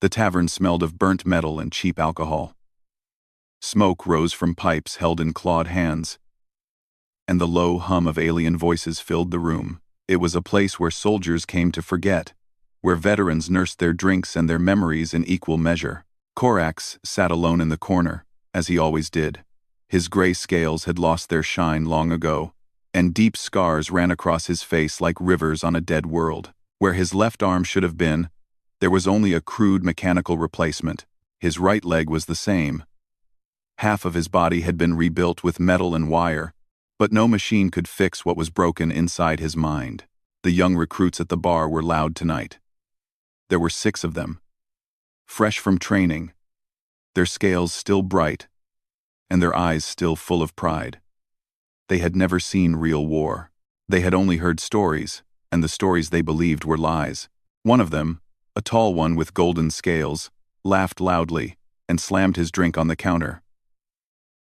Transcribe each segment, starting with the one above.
The tavern smelled of burnt metal and cheap alcohol. Smoke rose from pipes held in clawed hands, and the low hum of alien voices filled the room. It was a place where soldiers came to forget, where veterans nursed their drinks and their memories in equal measure. Corax sat alone in the corner, as he always did. His gray scales had lost their shine long ago, and deep scars ran across his face like rivers on a dead world. Where his left arm should have been, there was only a crude mechanical replacement. His right leg was the same. Half of his body had been rebuilt with metal and wire, but no machine could fix what was broken inside his mind. The young recruits at the bar were loud tonight. There were 6 of them, fresh from training, their scales still bright, and their eyes still full of pride. They had never seen real war. They had only heard stories, and the stories they believed were lies. One of them, a tall one with golden scales, laughed loudly and slammed his drink on the counter.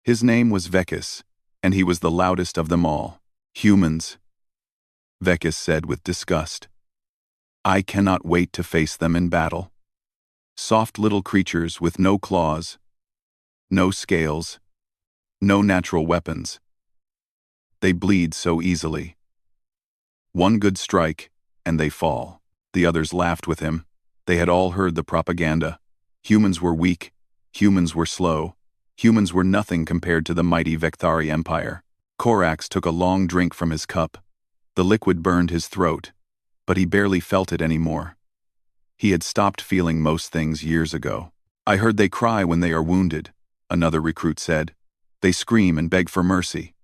His name was Vekis, and he was the loudest of them all. Humans, Vekis said with disgust. I cannot wait to face them in battle. Soft little creatures with no claws, no scales, no natural weapons. They bleed so easily. One good strike, and they fall. The others laughed with him. They had all heard the propaganda. Humans were weak, humans were slow, humans were nothing compared to the mighty Vekthari Empire. Corax took a long drink from his cup. The liquid burned his throat, but he barely felt it anymore. He had stopped feeling most things years ago. I heard they cry when they are wounded, another recruit said. They scream and beg for mercy.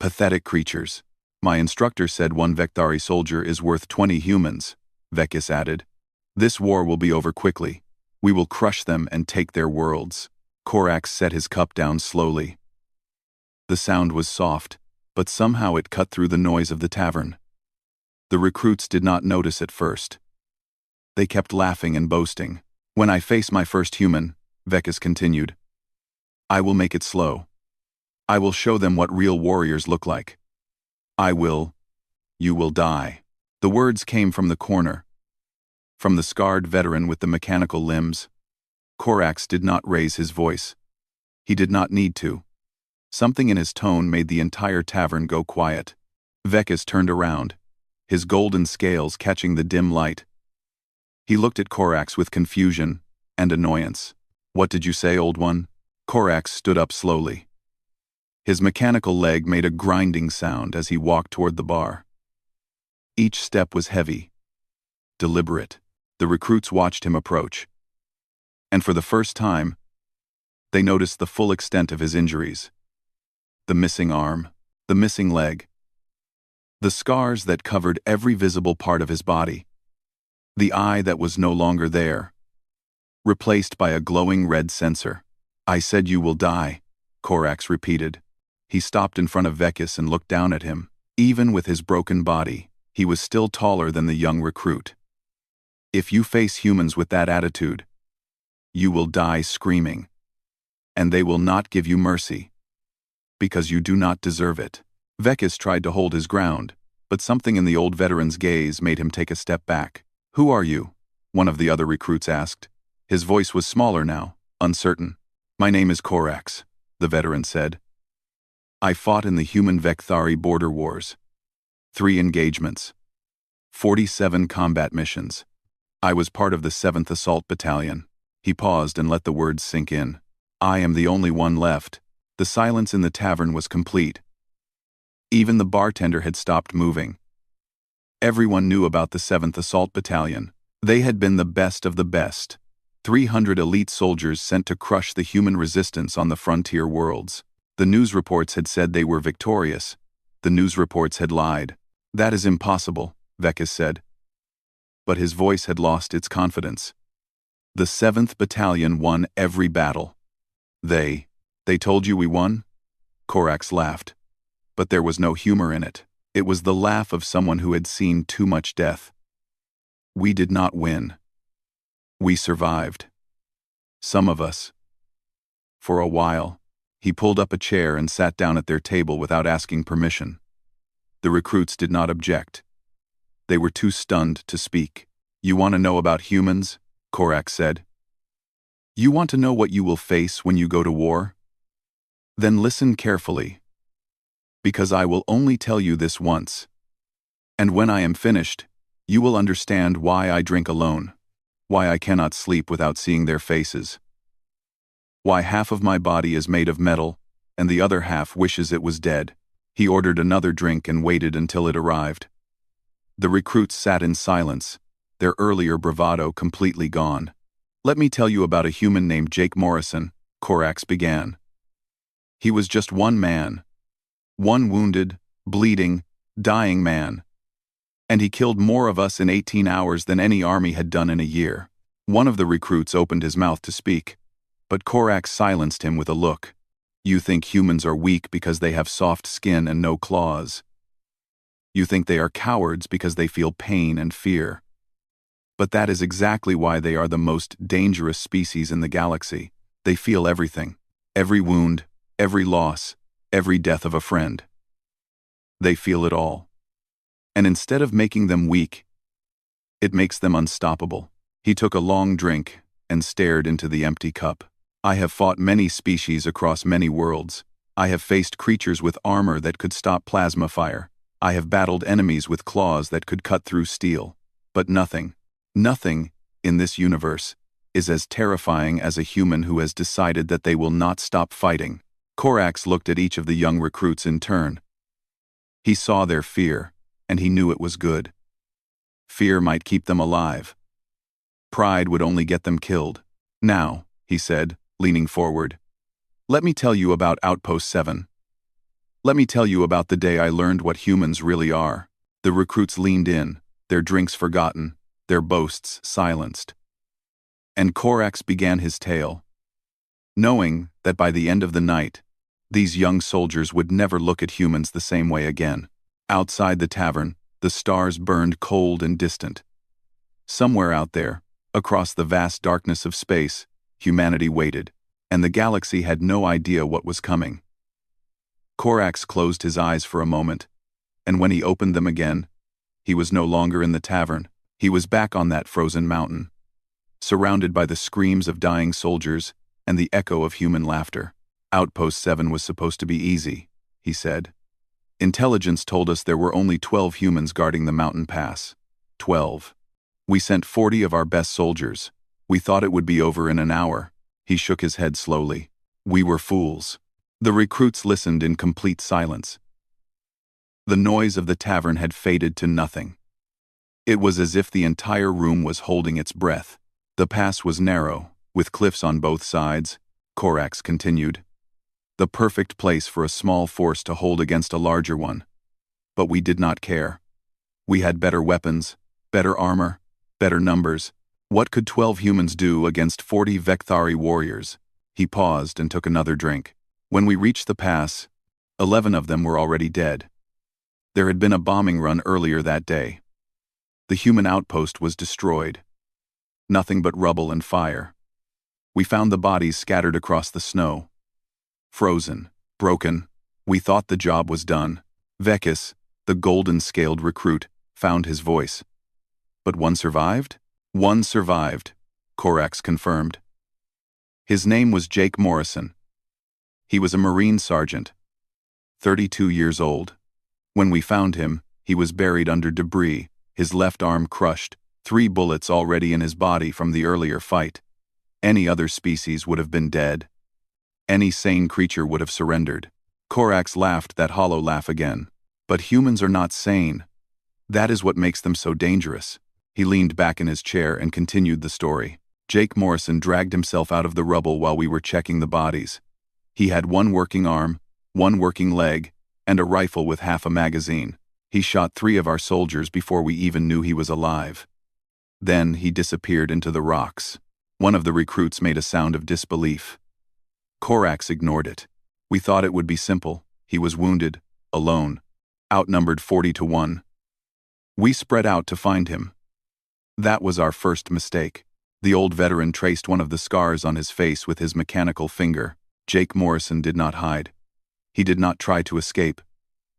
Pathetic creatures. My instructor said one Vekthari soldier is worth 20 humans, Vekis added. This war will be over quickly. We will crush them and take their worlds. Corax set his cup down slowly. The sound was soft, but somehow it cut through the noise of the tavern. The recruits did not notice at first. They kept laughing and boasting. When I face my first human, Vekis continued, I will make it slow. I will show them what real warriors look like. You will die. The words came from the corner, from the scarred veteran with the mechanical limbs. Corax did not raise his voice. He did not need to. Something in his tone made the entire tavern go quiet. Vekis turned around, his golden scales catching the dim light. He looked at Corax with confusion and annoyance. What did you say, old one? Corax stood up slowly. His mechanical leg made a grinding sound as he walked toward the bar. Each step was heavy, deliberate. The recruits watched him approach. And for the first time, they noticed the full extent of his injuries. The missing arm, the missing leg, the scars that covered every visible part of his body, the eye that was no longer there, replaced by a glowing red sensor. I said you will die, Corax repeated. He stopped in front of Vekis and looked down at him. Even with his broken body, he was still taller than the young recruit. If you face humans with that attitude, you will die screaming. And they will not give you mercy, because you do not deserve it. Vekis tried to hold his ground, but something in the old veteran's gaze made him take a step back. Who are you? One of the other recruits asked. His voice was smaller now, uncertain. My name is Corax, the veteran said. I fought in the human Vekthari border wars. 3 engagements. 47 combat missions. I was part of the 7th Assault Battalion. He paused and let the words sink in. I am the only one left. The silence in the tavern was complete. Even the bartender had stopped moving. Everyone knew about the 7th Assault Battalion. They had been the best of the best. 300 elite soldiers sent to crush the human resistance on the frontier worlds. The news reports had said they were victorious. The news reports had lied. That is impossible, Vekis said. But his voice had lost its confidence. The 7th Battalion won every battle. They told you we won? Corax laughed. But there was no humor in it. It was the laugh of someone who had seen too much death. We did not win. We survived. Some of us. For a while, he pulled up a chair and sat down at their table without asking permission. The recruits did not object. They were too stunned to speak. You want to know about humans? Korak said. You want to know what you will face when you go to war? Then listen carefully. Because I will only tell you this once. And when I am finished, you will understand why I drink alone, why I cannot sleep without seeing their faces, why half of my body is made of metal, and the other half wishes it was dead. He ordered another drink and waited until it arrived. The recruits sat in silence, their earlier bravado completely gone. Let me tell you about a human named Jake Morrison, Korax began. He was just one man. One wounded, bleeding, dying man. And he killed more of us in 18 hours than any army had done in a year. One of the recruits opened his mouth to speak, but Korax silenced him with a look. You think humans are weak because they have soft skin and no claws. You think they are cowards because they feel pain and fear. But that is exactly why they are the most dangerous species in the galaxy. They feel everything. Every wound, every loss, every death of a friend. They feel it all. And instead of making them weak, it makes them unstoppable. He took a long drink and stared into the empty cup. I have fought many species across many worlds. I have faced creatures with armor that could stop plasma fire. I have battled enemies with claws that could cut through steel. But nothing in this universe is as terrifying as a human who has decided that they will not stop fighting. Korax looked at each of the young recruits in turn. He saw their fear, and he knew it was good. Fear might keep them alive. Pride would only get them killed. Now, he said, leaning forward, let me tell you about Outpost 7. Let me tell you about the day I learned what humans really are. The recruits leaned in, their drinks forgotten, their boasts silenced. And Korax began his tale, knowing that by the end of the night, these young soldiers would never look at humans the same way again. Outside the tavern, the stars burned cold and distant. Somewhere out there, across the vast darkness of space, humanity waited, and the galaxy had no idea what was coming. Korax closed his eyes for a moment, and when he opened them again, he was no longer in the tavern. He was back on that frozen mountain, surrounded by the screams of dying soldiers and the echo of human laughter. Outpost 7 was supposed to be easy, he said. Intelligence told us there were only 12 humans guarding the mountain pass. 12. We sent 40 of our best soldiers. We thought it would be over in an hour. He shook his head slowly. We were fools. The recruits listened in complete silence. The noise of the tavern had faded to nothing. It was as if the entire room was holding its breath. The pass was narrow, with cliffs on both sides, Korax continued. The perfect place for a small force to hold against a larger one. But we did not care. We had better weapons, better armor, better numbers. What could 12 humans do against 40 Vekthari warriors? He paused and took another drink. When we reached the pass, 11 of them were already dead. There had been a bombing run earlier that day. The human outpost was destroyed. Nothing but rubble and fire. We found the bodies scattered across the snow. Frozen, broken. We thought the job was done. Vekis, the golden-scaled recruit, found his voice. But one survived? One survived, Korax confirmed. His name was Jake Morrison. He was a Marine sergeant, 32 years old. When we found him, he was buried under debris, his left arm crushed, 3 bullets already in his body from the earlier fight. Any other species would have been dead. Any sane creature would have surrendered. Korax laughed that hollow laugh again. But humans are not sane. That is what makes them so dangerous. He leaned back in his chair and continued the story. Jake Morrison dragged himself out of the rubble while we were checking the bodies. He had 1 working arm, 1 working leg, and a rifle with half a magazine. He shot 3 of our soldiers before we even knew he was alive. Then he disappeared into the rocks. One of the recruits made a sound of disbelief. Korax ignored it. We thought it would be simple. He was wounded, alone, outnumbered 40-1. We spread out to find him. That was our first mistake. The old veteran traced one of the scars on his face with his mechanical finger. Jake Morrison did not hide. He did not try to escape.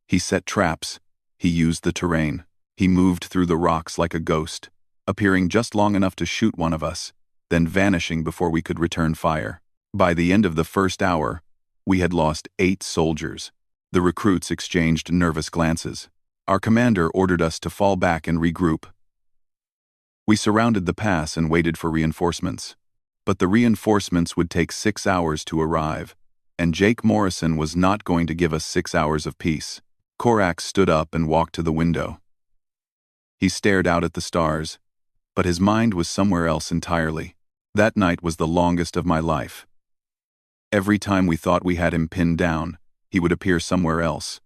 He set traps. He used the terrain. He moved through the rocks like a ghost, appearing just long enough to shoot one of us, then vanishing before we could return fire. By the end of the first hour, we had lost 8 soldiers. The recruits exchanged nervous glances. Our commander ordered us to fall back and regroup. We surrounded the pass and waited for reinforcements. But the reinforcements would take 6 hours to arrive, and Jake Morrison was not going to give us 6 hours of peace. Korax stood up and walked to the window. He stared out at the stars, but his mind was somewhere else entirely. That night was the longest of my life. Every time we thought we had him pinned down, he would appear somewhere else.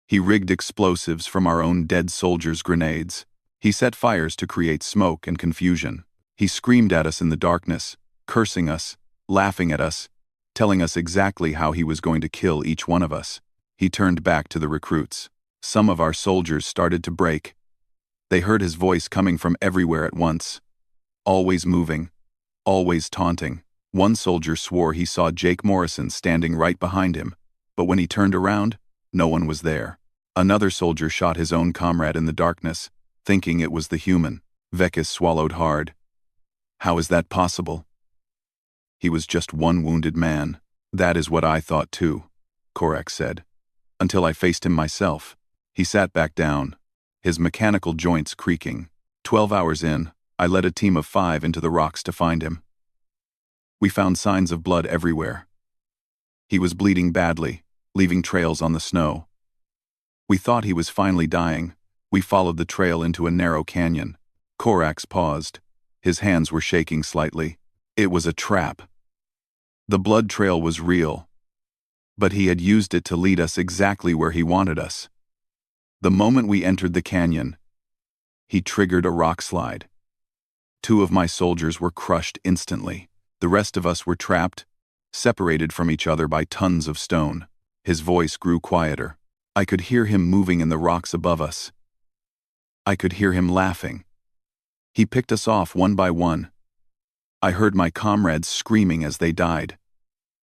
He rigged explosives from our own dead soldiers' grenades. He set fires to create smoke and confusion. He screamed at us in the darkness, cursing us, laughing at us, telling us exactly how he was going to kill each one of us. He turned back to the recruits. Some of our soldiers started to break. They heard his voice coming from everywhere at once. Always moving, always taunting. One soldier swore he saw Jake Morrison standing right behind him, but when he turned around, no one was there. Another soldier shot his own comrade in the darkness, thinking it was the human. Vekis swallowed hard. How is that possible? He was just one wounded man. That is what I thought too, Korax said. Until I faced him myself. He sat back down, his mechanical joints creaking. 12 hours in, I led a team of 5 into the rocks to find him. We found signs of blood everywhere. He was bleeding badly, leaving trails on the snow. We thought he was finally dying. We followed the trail into a narrow canyon. Korax paused. His hands were shaking slightly. It was a trap. The blood trail was real, but he had used it to lead us exactly where he wanted us. The moment we entered the canyon, he triggered a rock slide. 2 of my soldiers were crushed instantly. The rest of us were trapped, separated from each other by tons of stone. His voice grew quieter. I could hear him moving in the rocks above us. I could hear him laughing. He picked us off one by one. I heard my comrades screaming as they died.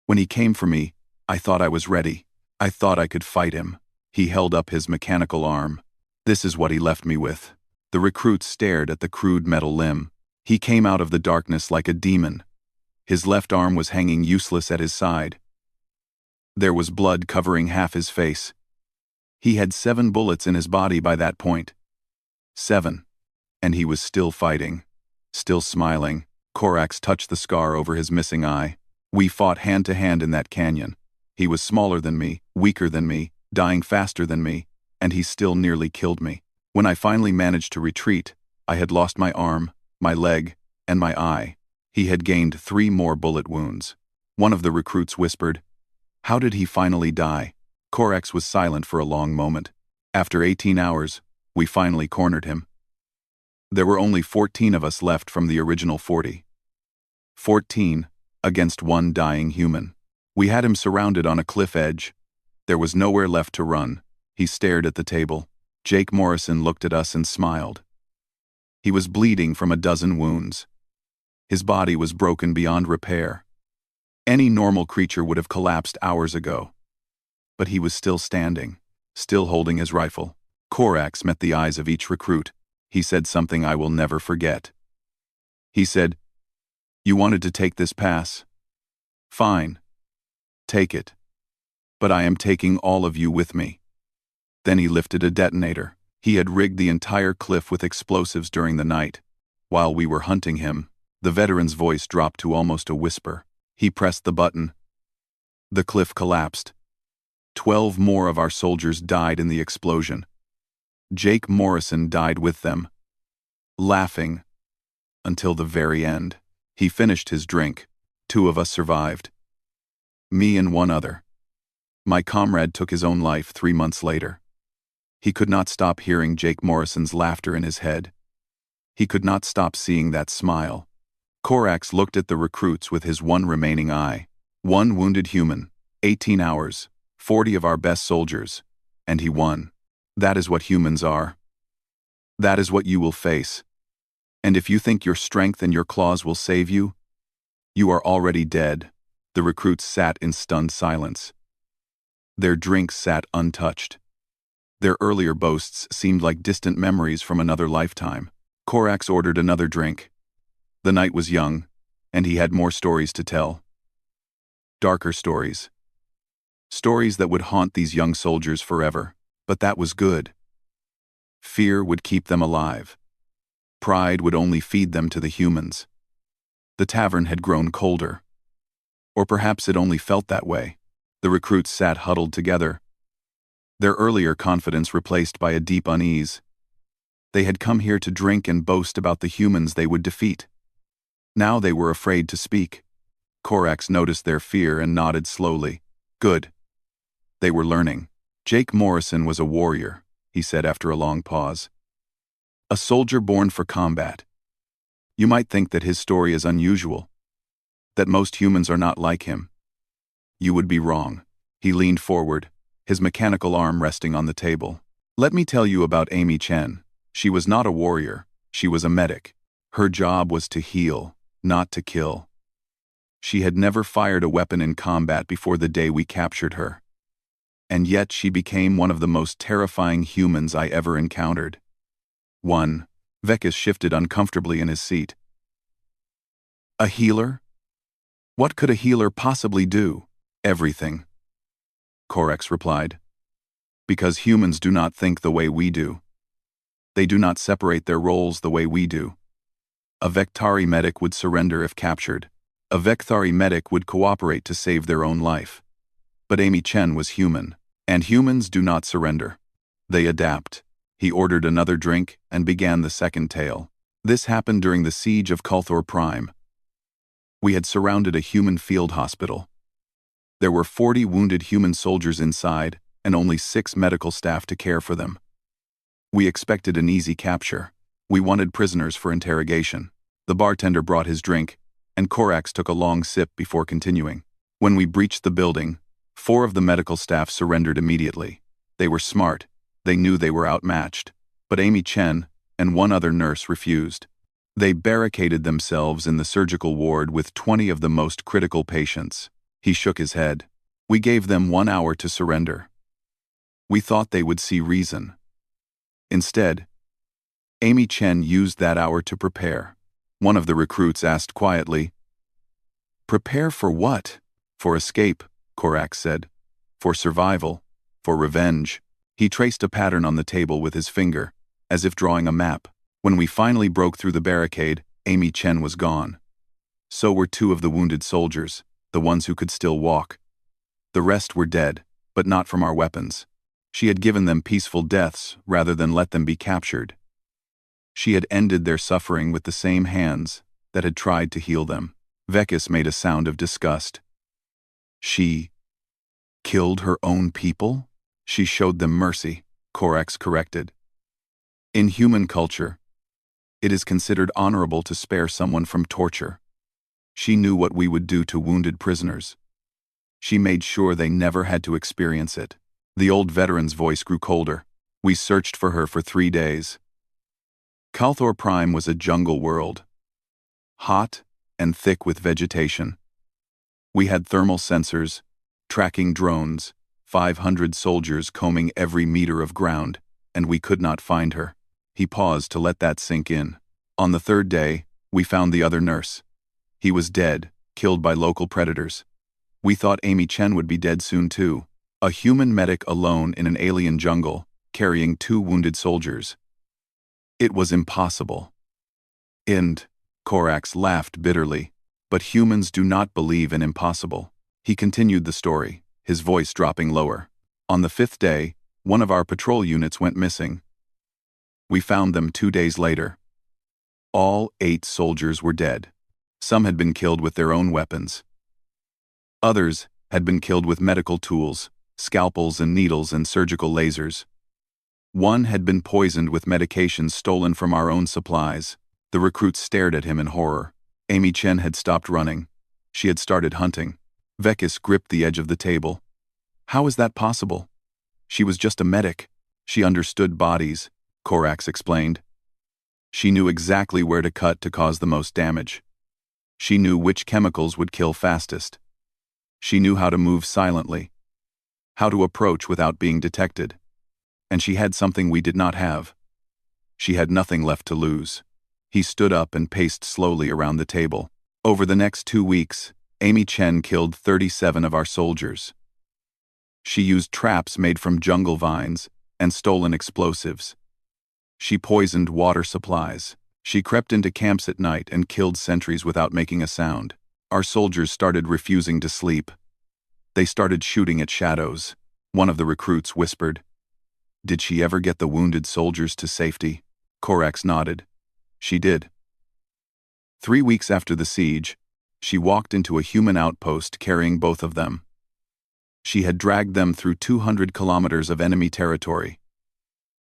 When he came for me, I thought I was ready. I thought I could fight him. He held up his mechanical arm. This is what he left me with. The recruits stared at the crude metal limb. He came out of the darkness like a demon. His left arm was hanging useless at his side. There was blood covering half his face. He had 7 bullets in his body by that point. 7. And he was still fighting. Still smiling. Korax touched the scar over his missing eye. We fought hand to hand in that canyon. He was smaller than me, weaker than me, dying faster than me, and he still nearly killed me. When I finally managed to retreat, I had lost my arm, my leg, and my eye. He had gained 3 more bullet wounds. One of the recruits whispered, "How did he finally die?" Korax was silent for a long moment. After 18 hours, we finally cornered him. There were only 14 of us left from the original 40. 14 against 1 dying human. We had him surrounded on a cliff edge. There was nowhere left to run. He stared at the table. Jake Morrison looked at us and smiled. He was bleeding from a dozen wounds. His body was broken beyond repair. Any normal creature would have collapsed hours ago. But he was still standing, still holding his rifle. Korax met the eyes of each recruit. He said something I will never forget. He said, "You wanted to take this pass? Fine. Take it. But I am taking all of you with me." Then he lifted a detonator. He had rigged the entire cliff with explosives during the night. While we were hunting him, the veteran's voice dropped to almost a whisper. He pressed the button. The cliff collapsed. 12 more of our soldiers died in the explosion. Jake Morrison died with them, laughing until the very end. He finished his drink. 2 of us survived. Me and 1 other. My comrade took his own life 3 months later. He could not stop hearing Jake Morrison's laughter in his head. He could not stop seeing that smile. Korax looked at the recruits with his 1 remaining eye. 1 wounded human, 18 hours, 40 of our best soldiers, and he won. That is what humans are. That is what you will face. And if you think your strength and your claws will save you, you are already dead. The recruits sat in stunned silence. Their drinks sat untouched. Their earlier boasts seemed like distant memories from another lifetime. Korax ordered another drink. The night was young, and he had more stories to tell. Darker stories. Stories that would haunt these young soldiers forever, but that was good. Fear would keep them alive. Pride would only feed them to the humans. The tavern had grown colder. Or perhaps it only felt that way. The recruits sat huddled together, their earlier confidence replaced by a deep unease. They had come here to drink and boast about the humans they would defeat. Now they were afraid to speak. Corax noticed their fear and nodded slowly. Good. They were learning. Jake Morrison was a warrior, he said after a long pause. A soldier born for combat. You might think that his story is unusual, that most humans are not like him. You would be wrong. He leaned forward, his mechanical arm resting on the table. Let me tell you about Amy Chen. She was not a warrior, she was a medic. Her job was to heal, not to kill. She had never fired a weapon in combat before the day we captured her. And yet she became one of the most terrifying humans I ever encountered. 1. Vekis shifted uncomfortably in his seat. A healer? What could a healer possibly do? Everything. Corax replied. Because humans do not think the way we do. They do not separate their roles the way we do. A Vectari medic would surrender if captured. A Vectari medic would cooperate to save their own life. But Amy Chen was human, and humans do not surrender. They adapt. He ordered another drink and began the second tale. This happened during the siege of Kulthor Prime. We had surrounded a human field hospital. There were 40 wounded human soldiers inside and only 6 medical staff to care for them. We expected an easy capture. We wanted prisoners for interrogation. The bartender brought his drink, and Corax took a long sip before continuing. When we breached the building, 4 of the medical staff surrendered immediately. They were smart. They knew they were outmatched. But Amy Chen and one other nurse refused. They barricaded themselves in the surgical ward with 20 of the most critical patients. He shook his head. We gave them 1 hour to surrender. We thought they would see reason. Instead, Amy Chen used that hour to prepare. One of the recruits asked quietly, "Prepare for what?" "For escape," Corax said. "For survival. For revenge." He traced a pattern on the table with his finger, as if drawing a map. When we finally broke through the barricade, Amy Chen was gone. So were 2 of the wounded soldiers, the ones who could still walk. The rest were dead, but not from our weapons. She had given them peaceful deaths rather than let them be captured. She had ended their suffering with the same hands that had tried to heal them. Vekis made a sound of disgust. She killed her own people? She showed them mercy, Corax corrected. In human culture, it is considered honorable to spare someone from torture. She knew what we would do to wounded prisoners. She made sure they never had to experience it. The old veteran's voice grew colder. We searched for her for 3 days. Kulthor Prime was a jungle world. Hot and thick with vegetation. We had thermal sensors, tracking drones, 500 soldiers combing every meter of ground, and we could not find her. He paused to let that sink in. On the 3rd day, we found the other nurse. He was dead, killed by local predators. We thought Amy Chen would be dead soon too. A human medic alone in an alien jungle, carrying 2 wounded soldiers. It was impossible. And Corax laughed bitterly. But humans do not believe in impossible. He continued the story, his voice dropping lower. On the 5th day, one of our patrol units went missing. We found them 2 days later. All 8 soldiers were dead. Some had been killed with their own weapons. Others had been killed with medical tools, scalpels and needles and surgical lasers. One had been poisoned with medications stolen from our own supplies. The recruits stared at him in horror. Amy Chen had stopped running. She had started hunting. Vekis gripped the edge of the table. How is that possible? She was just a medic. She understood bodies, Corax explained. She knew exactly where to cut to cause the most damage. She knew which chemicals would kill fastest. She knew how to move silently, how to approach without being detected. And she had something we did not have. She had nothing left to lose. He stood up and paced slowly around the table. Over the next 2 weeks, Amy Chen killed 37 of our soldiers. She used traps made from jungle vines and stolen explosives. She poisoned water supplies. She crept into camps at night and killed sentries without making a sound. Our soldiers started refusing to sleep. They started shooting at shadows. One of the recruits whispered, "Did she ever get the wounded soldiers to safety?" Korax nodded. She did. 3 weeks after the siege, she walked into a human outpost carrying both of them. She had dragged them through 200 kilometers of enemy territory.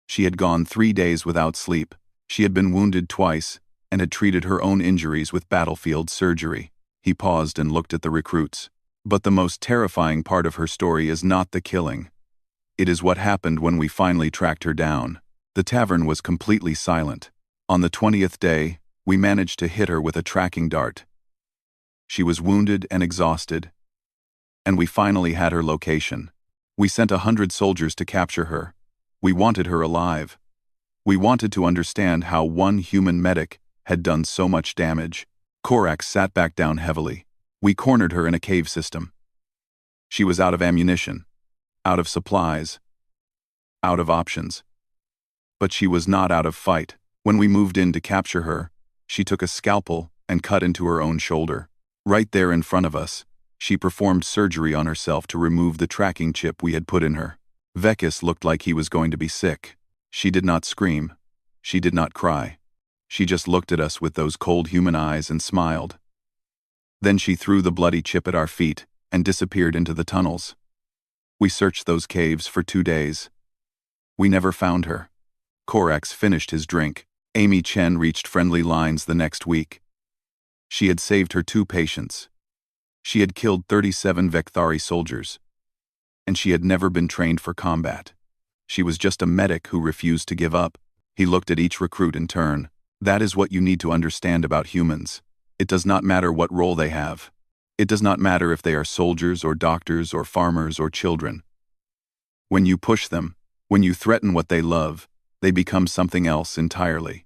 She had gone 3 days without sleep. She had been wounded twice and had treated her own injuries with battlefield surgery. He paused and looked at the recruits. But the most terrifying part of her story is not the killing. It is what happened when we finally tracked her down. The tavern was completely silent. On the 20th day, we managed to hit her with a tracking dart. She was wounded and exhausted. And we finally had her location. We sent 100 soldiers to capture her. We wanted her alive. We wanted to understand how one human medic had done so much damage. Korax sat back down heavily. We cornered her in a cave system. She was out of ammunition, out of supplies, out of options. But she was not out of fight. When we moved in to capture her, she took a scalpel and cut into her own shoulder. Right there in front of us, she performed surgery on herself to remove the tracking chip we had put in her. Vekis looked like he was going to be sick. She did not scream. She did not cry. She just looked at us with those cold human eyes and smiled. Then she threw the bloody chip at our feet and disappeared into the tunnels. We searched those caves for 2 days. We never found her. Korax finished his drink. Amy Chen reached friendly lines the next week. She had saved her 2 patients. She had killed 37 Vekthari soldiers. And she had never been trained for combat. She was just a medic who refused to give up. He looked at each recruit in turn. That is what you need to understand about humans. It does not matter what role they have. It does not matter if they are soldiers or doctors or farmers or children. When you push them, when you threaten what they love, they become something else entirely.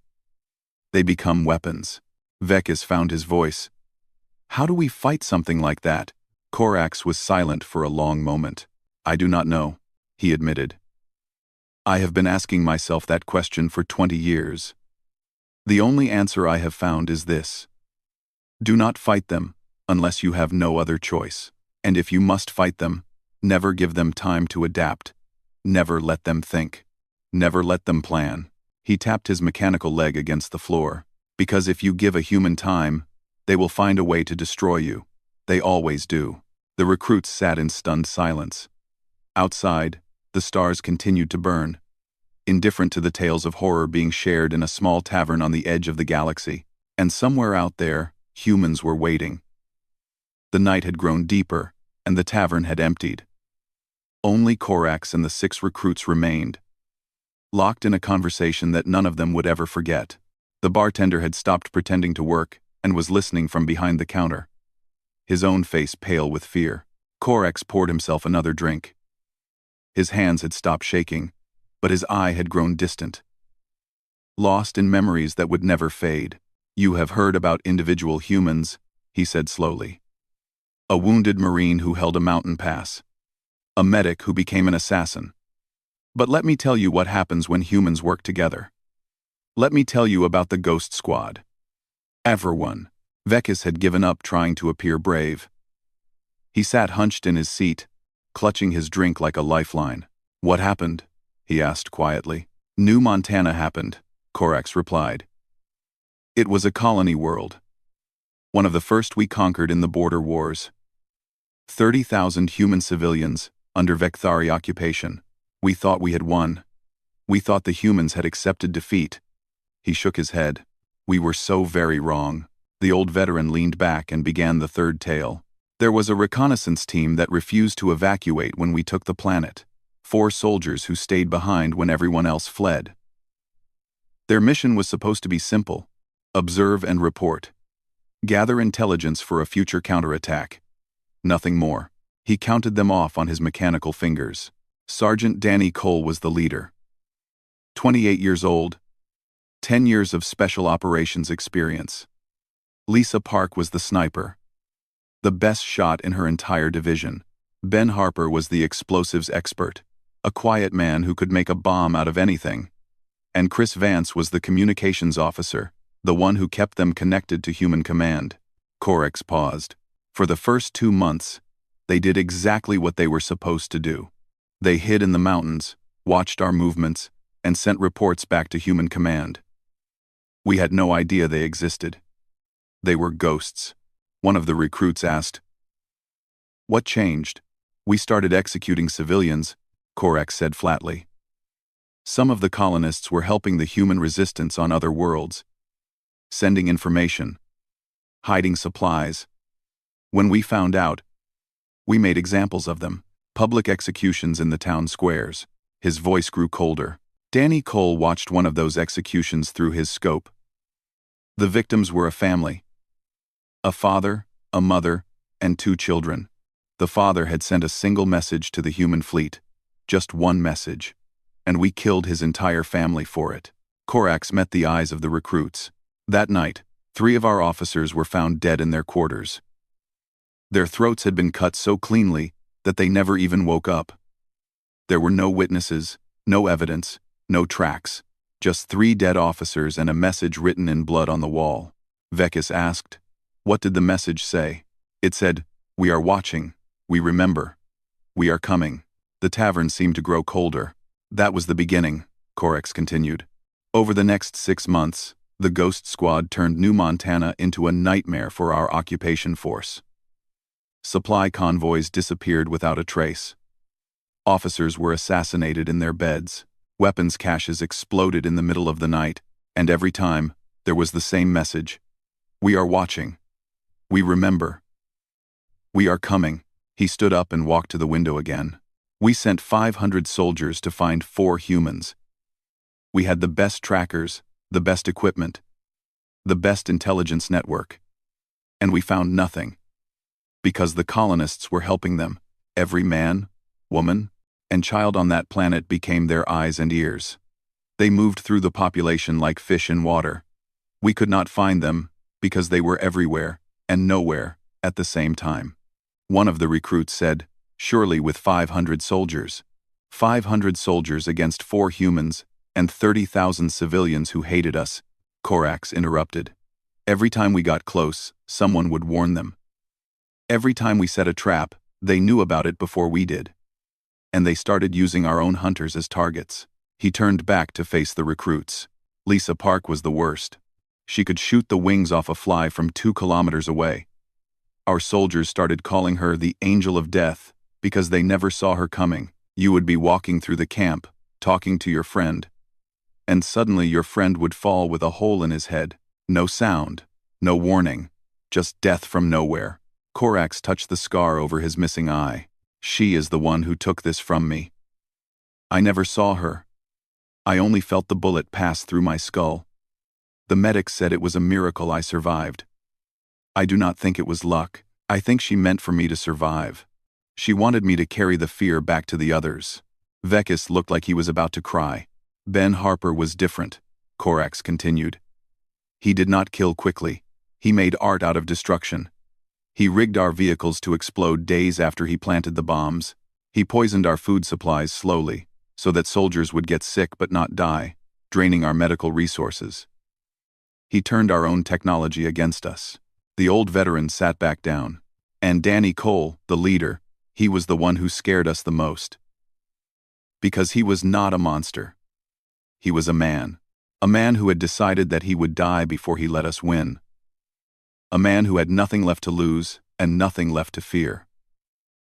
They become weapons. Vekis found his voice. How do we fight something like that? Korax was silent for a long moment. I do not know, he admitted. I have been asking myself that question for 20 years. The only answer I have found is this. Do not fight them unless you have no other choice. And if you must fight them, never give them time to adapt. Never let them think. Never let them plan. He tapped his mechanical leg against the floor. Because if you give a human time, they will find a way to destroy you. They always do. The recruits sat in stunned silence. Outside, the stars continued to burn, indifferent to the tales of horror being shared in a small tavern on the edge of the galaxy. And somewhere out there, humans were waiting. The night had grown deeper, and the tavern had emptied. Only Korax and the 6 recruits remained, locked in a conversation that none of them would ever forget. The bartender had stopped pretending to work and was listening from behind the counter, his own face pale with fear. Korax poured himself another drink. His hands had stopped shaking, but his eye had grown distant, lost in memories that would never fade. You have heard about individual humans, he said slowly. A wounded Marine who held a mountain pass. A medic who became an assassin. But let me tell you what happens when humans work together. Let me tell you about the Ghost Squad. Everyone. Vekis had given up trying to appear brave. He sat hunched in his seat, clutching his drink like a lifeline. What happened? He asked quietly. New Montana happened, Korax replied. It was a colony world. One of the first we conquered in the border wars. 30,000 human civilians under Vekthari occupation. We thought we had won. We thought the humans had accepted defeat. He shook his head. We were so very wrong. The old veteran leaned back and began the third tale. There was a reconnaissance team that refused to evacuate when we took the planet. 4 soldiers who stayed behind when everyone else fled. Their mission was supposed to be simple. Observe and report. Gather intelligence for a future counterattack. Nothing more. He counted them off on his mechanical fingers. Sergeant Danny Cole was the leader. 28 years old. 10 years of special operations experience. Lisa Park was the sniper, the best shot in her entire division. Ben Harper was the explosives expert, a quiet man who could make a bomb out of anything. And Chris Vance was the communications officer, the one who kept them connected to human command. Corex paused. For the first 2 months, they did exactly what they were supposed to do. They hid in the mountains, watched our movements, and sent reports back to human command. We had no idea they existed. They were ghosts. One of the recruits asked, "What changed?" "We started executing civilians," Corex said flatly. Some of the colonists were helping the human resistance on other worlds, sending information, hiding supplies. When we found out, we made examples of them. Public executions in the town squares. His voice grew colder. Danny Cole watched one of those executions through his scope. The victims were a family. A father, a mother, and 2 children. The father had sent a single message to the human fleet. Just one message. And we killed his entire family for it. Corax met the eyes of the recruits. That night, 3 of our officers were found dead in their quarters. Their throats had been cut so cleanly that they never even woke up. There were no witnesses, no evidence, no tracks, just 3 dead officers and a message written in blood on the wall. Vekis asked, "What did the message say?" It said, "We are watching, we remember, we are coming." The tavern seemed to grow colder. That was the beginning, Corex continued. Over the next 6 months, the Ghost Squad turned New Montana into a nightmare for our occupation force. Supply convoys disappeared without a trace. Officers were assassinated in their beds. Weapons caches exploded in the middle of the night, and every time, there was the same message. "We are watching. We remember. We are coming." He stood up and walked to the window again. "We sent 500 soldiers to find 4 humans. We had the best trackers, the best equipment, the best intelligence network. And we found nothing. Because the colonists were helping them. Every man, woman, and child on that planet became their eyes and ears. They moved through the population like fish in water. We could not find them because they were everywhere and nowhere at the same time." One of the recruits said, "Surely with 500 soldiers. 500 soldiers against 4 humans and 30,000 civilians who hated us," Corax interrupted. "Every time we got close, someone would warn them. Every time we set a trap, they knew about it before we did. And they started using our own hunters as targets." He turned back to face the recruits. Lisa Park was the worst. She could shoot the wings off a fly from 2 kilometers away. Our soldiers started calling her the Angel of Death because they never saw her coming. You would be walking through the camp, talking to your friend, and suddenly your friend would fall with a hole in his head. No sound, no warning, just death from nowhere. Corax touched the scar over his missing eye. "She is the one who took this from me. I never saw her. I only felt the bullet pass through my skull. The medics said it was a miracle I survived. I do not think it was luck. I think she meant for me to survive. She wanted me to carry the fear back to the others." Vekis looked like he was about to cry. "Ben Harper was different," Corax continued. "He did not kill quickly. He made art out of destruction. He rigged our vehicles to explode days after he planted the bombs. He poisoned our food supplies slowly, so that soldiers would get sick but not die, draining our medical resources. He turned our own technology against us." The old veteran sat back down. "And Danny Cole, the leader, he was the one who scared us the most. Because he was not a monster. He was a man who had decided that he would die before he let us win. A man who had nothing left to lose and nothing left to fear.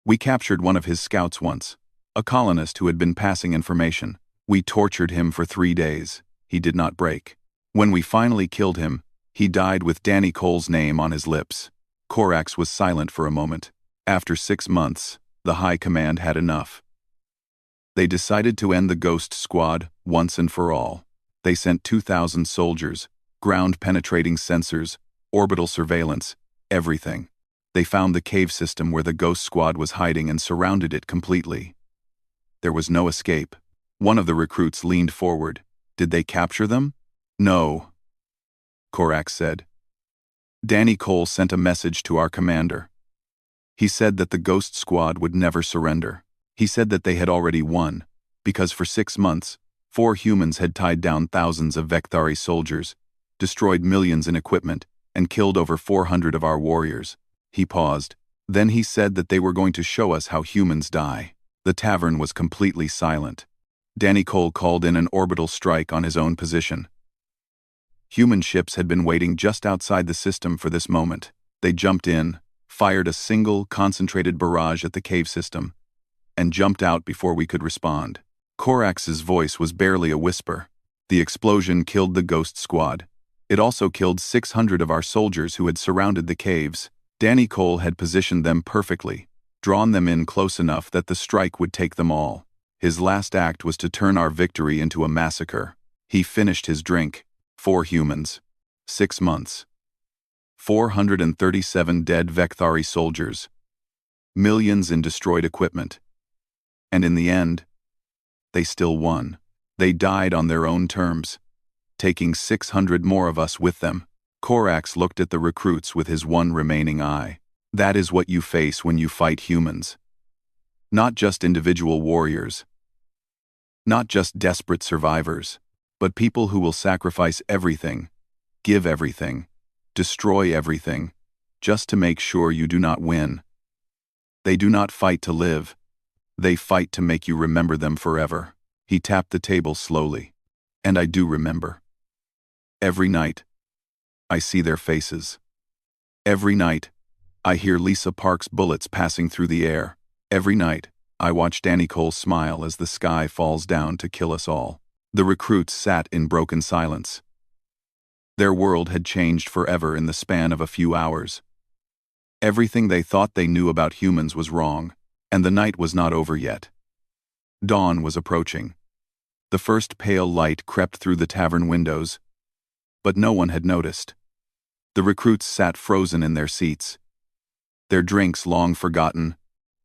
We captured one of his scouts once, a colonist who had been passing information. We tortured him for 3 days. He did not break. When we finally killed him, he died with Danny Cole's name on his lips." Corax was silent for a moment. After 6 months, the High Command had enough. They decided to end the Ghost Squad once and for all. They sent 2,000 soldiers, ground-penetrating sensors, orbital surveillance, everything. They found the cave system where the Ghost Squad was hiding and surrounded it completely. There was no escape. One of the recruits leaned forward. "Did they capture them?" No, Korax said. Danny Cole sent a message to our commander. He said that the Ghost Squad would never surrender. He said that they had already won, because for 6 months, 4 humans had tied down thousands of Vekthari soldiers, destroyed millions in equipment, and killed over 400 of our warriors. He paused. Then he said that they were going to show us how humans die. The tavern was completely silent. Danny Cole called in an orbital strike on his own position. Human ships had been waiting just outside the system for this moment. They jumped in, fired a single, concentrated barrage at the cave system, and jumped out before we could respond. Korax's voice was barely a whisper. The explosion killed the Ghost Squad. It also killed 600 of our soldiers who had surrounded the caves. Danny Cole had positioned them perfectly, drawn them in close enough that the strike would take them all. His last act was to turn our victory into a massacre. He finished his drink. 4 humans. 6 months. 437 dead Vekthari soldiers. Millions in destroyed equipment. And in the end, they still won. They died on their own terms, taking 600 more of us with them. Korax looked at the recruits with his one remaining eye. That is what you face when you fight humans. Not just individual warriors. Not just desperate survivors. But people who will sacrifice everything, give everything, destroy everything, just to make sure you do not win. They do not fight to live. They fight to make you remember them forever. He tapped the table slowly. And I do remember. Every night, I see their faces. Every night, I hear Lisa Park's bullets passing through the air. Every night, I watch Danny Cole smile as the sky falls down to kill us all. The recruits sat in broken silence. Their world had changed forever in the span of a few hours. Everything they thought they knew about humans was wrong, and the night was not over yet. Dawn was approaching. The first pale light crept through the tavern windows, but no one had noticed. The recruits sat frozen in their seats, their drinks long forgotten,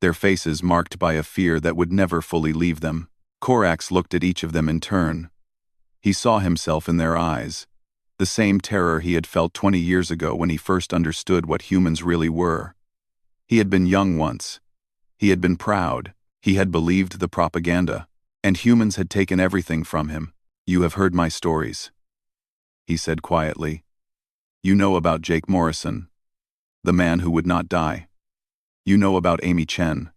their faces marked by a fear that would never fully leave them. Korax looked at each of them in turn. He saw himself in their eyes, the same terror he had felt 20 years ago when he first understood what humans really were. He had been young once. He had been proud. He had believed the propaganda, and humans had taken everything from him. You have heard my stories, he said quietly. You know about Jake Morrison, the man who would not die. You know about Amy Chen,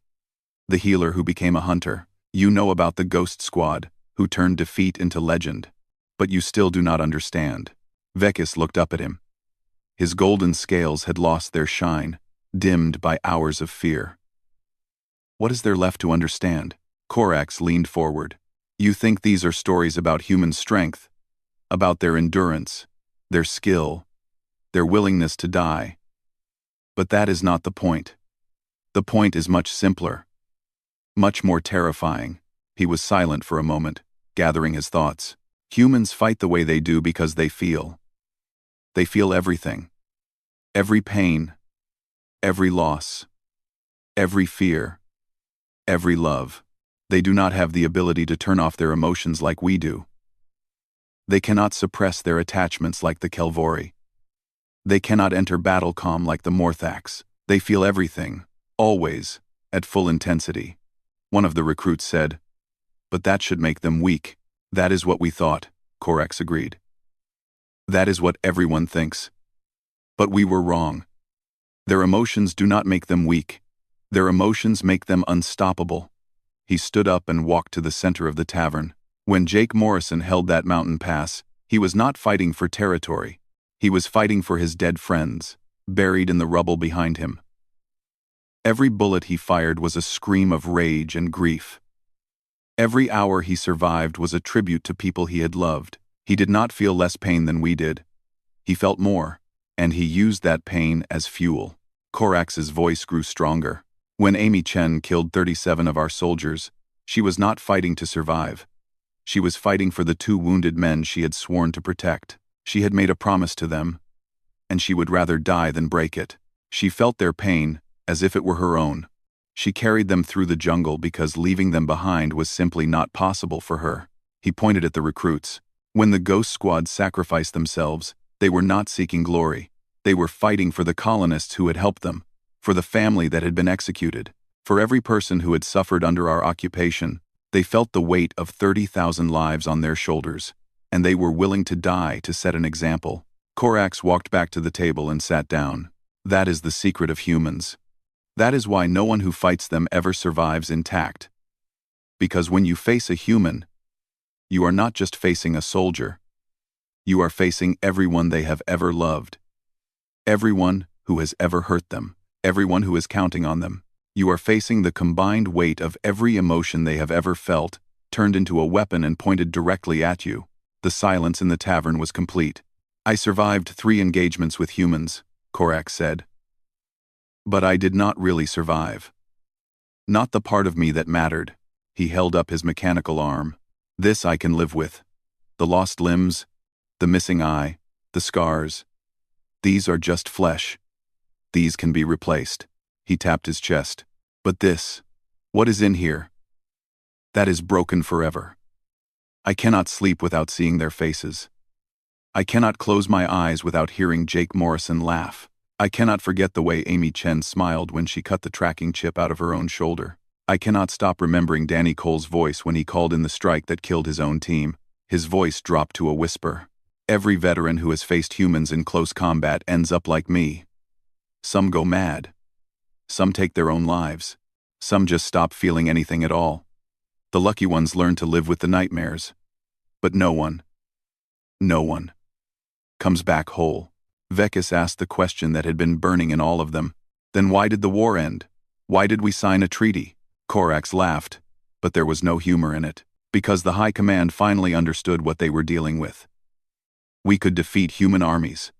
the healer who became a hunter. You know about the Ghost Squad, who turned defeat into legend. But you still do not understand. Vekis looked up at him. His golden scales had lost their shine, dimmed by hours of fear. What is there left to understand? Korax leaned forward. You think these are stories about human strength, about their endurance, their skill, their willingness to die. But that is not the point. The point is much simpler. Much more terrifying. He was silent for a moment, gathering his thoughts. Humans fight the way they do because they feel. They feel everything. Every pain, every loss, every fear, every love. They do not have the ability to turn off their emotions like we do. They cannot suppress their attachments like the Kelvori. They cannot enter battle calm like the Morthax. They feel everything, always, at full intensity. One of the recruits said, but that should make them weak. That is what we thought, Korax agreed. That is what everyone thinks. But we were wrong. Their emotions do not make them weak. Their emotions make them unstoppable. He stood up and walked to the center of the tavern. When Jake Morrison held that mountain pass, he was not fighting for territory. He was fighting for his dead friends, buried in the rubble behind him. Every bullet he fired was a scream of rage and grief. Every hour he survived was a tribute to people he had loved. He did not feel less pain than we did. He felt more, and he used that pain as fuel. Korax's voice grew stronger. When Amy Chen killed 37 of our soldiers, she was not fighting to survive. She was fighting for the 2 wounded men she had sworn to protect. She had made a promise to them, and she would rather die than break it. She felt their pain, as if it were her own. She carried them through the jungle because leaving them behind was simply not possible for her. He pointed at the recruits. When the Ghost Squad sacrificed themselves, they were not seeking glory. They were fighting for the colonists who had helped them, for the family that had been executed, for every person who had suffered under our occupation. They felt the weight of 30,000 lives on their shoulders, and they were willing to die to set an example. Corax walked back to the table and sat down. That is the secret of humans. That is why no one who fights them ever survives intact. Because when you face a human, you are not just facing a soldier. You are facing everyone they have ever loved. Everyone who has ever hurt them. Everyone who is counting on them. You are facing the combined weight of every emotion they have ever felt, turned into a weapon and pointed directly at you. The silence in the tavern was complete. I survived 3 engagements with humans, Corax said. But I did not really survive. Not the part of me that mattered. He held up his mechanical arm. This I can live with. The lost limbs, the missing eye, the scars. These are just flesh. These can be replaced. He tapped his chest. But this, what is in here? That is broken forever. I cannot sleep without seeing their faces. I cannot close my eyes without hearing Jake Morrison laugh. I cannot forget the way Amy Chen smiled when she cut the tracking chip out of her own shoulder. I cannot stop remembering Danny Cole's voice when he called in the strike that killed his own team. His voice dropped to a whisper. Every veteran who has faced humans in close combat ends up like me. Some go mad. Some take their own lives. Some just stop feeling anything at all. The lucky ones learn to live with the nightmares. But no one comes back whole. Vekis asked the question that had been burning in all of them. Then why did the war end? Why did we sign a treaty? Corax laughed, but there was no humor in it. Because the High Command finally understood what they were dealing with. We could defeat human armies.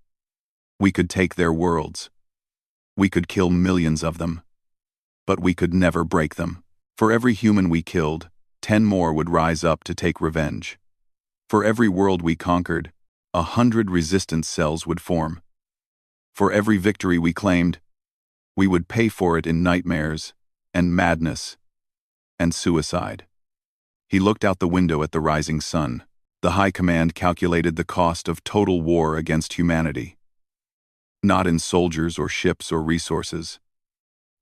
We could take their worlds. We could kill millions of them. But we could never break them. For every human we killed, 10 more would rise up to take revenge. For every world we conquered, 100 resistance cells would form. For every victory we claimed, we would pay for it in nightmares, and madness, and suicide. He looked out the window at the rising sun. The High Command calculated the cost of total war against humanity. Not in soldiers or ships or resources.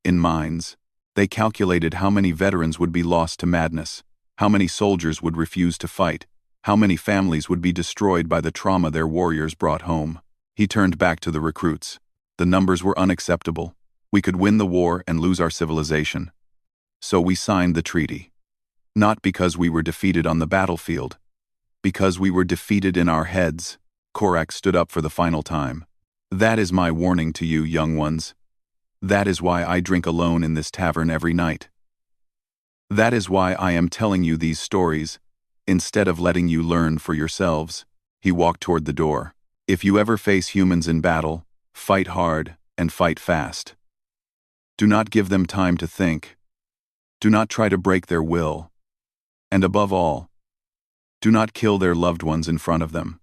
In minds. They calculated how many veterans would be lost to madness, how many soldiers would refuse to fight, how many families would be destroyed by the trauma their warriors brought home. He turned back to the recruits. The numbers were unacceptable. We could win the war and lose our civilization. So we signed the treaty. Not because we were defeated on the battlefield. Because we were defeated in our heads. Corax stood up for the final time. That is my warning to you, young ones. That is why I drink alone in this tavern every night. That is why I am telling you these stories, instead of letting you learn for yourselves. He walked toward the door. If you ever face humans in battle, fight hard and fight fast. Do not give them time to think. Do not try to break their will. And above all, do not kill their loved ones in front of them.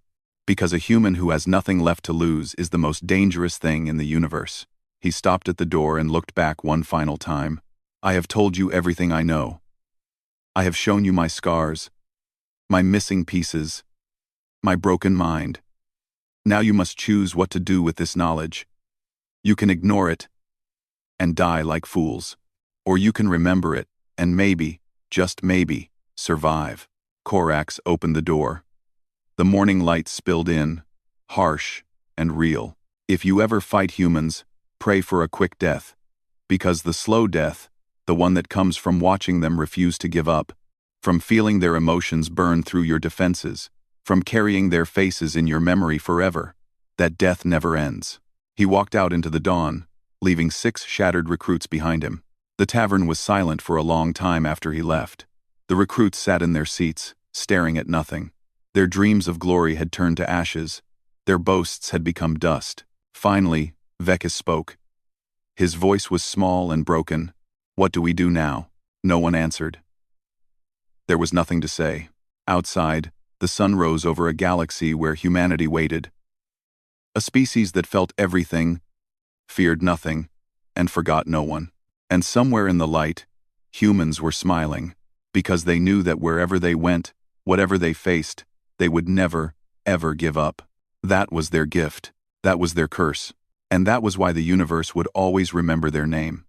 Because a human who has nothing left to lose is the most dangerous thing in the universe. He stopped at the door and looked back one final time. I have told you everything I know. I have shown you my scars, my missing pieces, my broken mind. Now you must choose what to do with this knowledge. You can ignore it and die like fools. Or you can remember it and maybe, just maybe, survive. Corax opened the door. The morning light spilled in, harsh and real. If you ever fight humans, pray for a quick death. Because the slow death, the one that comes from watching them refuse to give up, from feeling their emotions burn through your defenses, from carrying their faces in your memory forever, that death never ends. He walked out into the dawn, leaving 6 shattered recruits behind him. The tavern was silent for a long time after he left. The recruits sat in their seats, staring at nothing. Their dreams of glory had turned to ashes. Their boasts had become dust. Finally, Vekis spoke. His voice was small and broken. What do we do now? No one answered. There was nothing to say. Outside, the sun rose over a galaxy where humanity waited. A species that felt everything, feared nothing, and forgot no one. And somewhere in the light, humans were smiling, because they knew that wherever they went, whatever they faced, They would never, ever give up. That was their gift. That was their curse. And that was why the universe would always remember their name.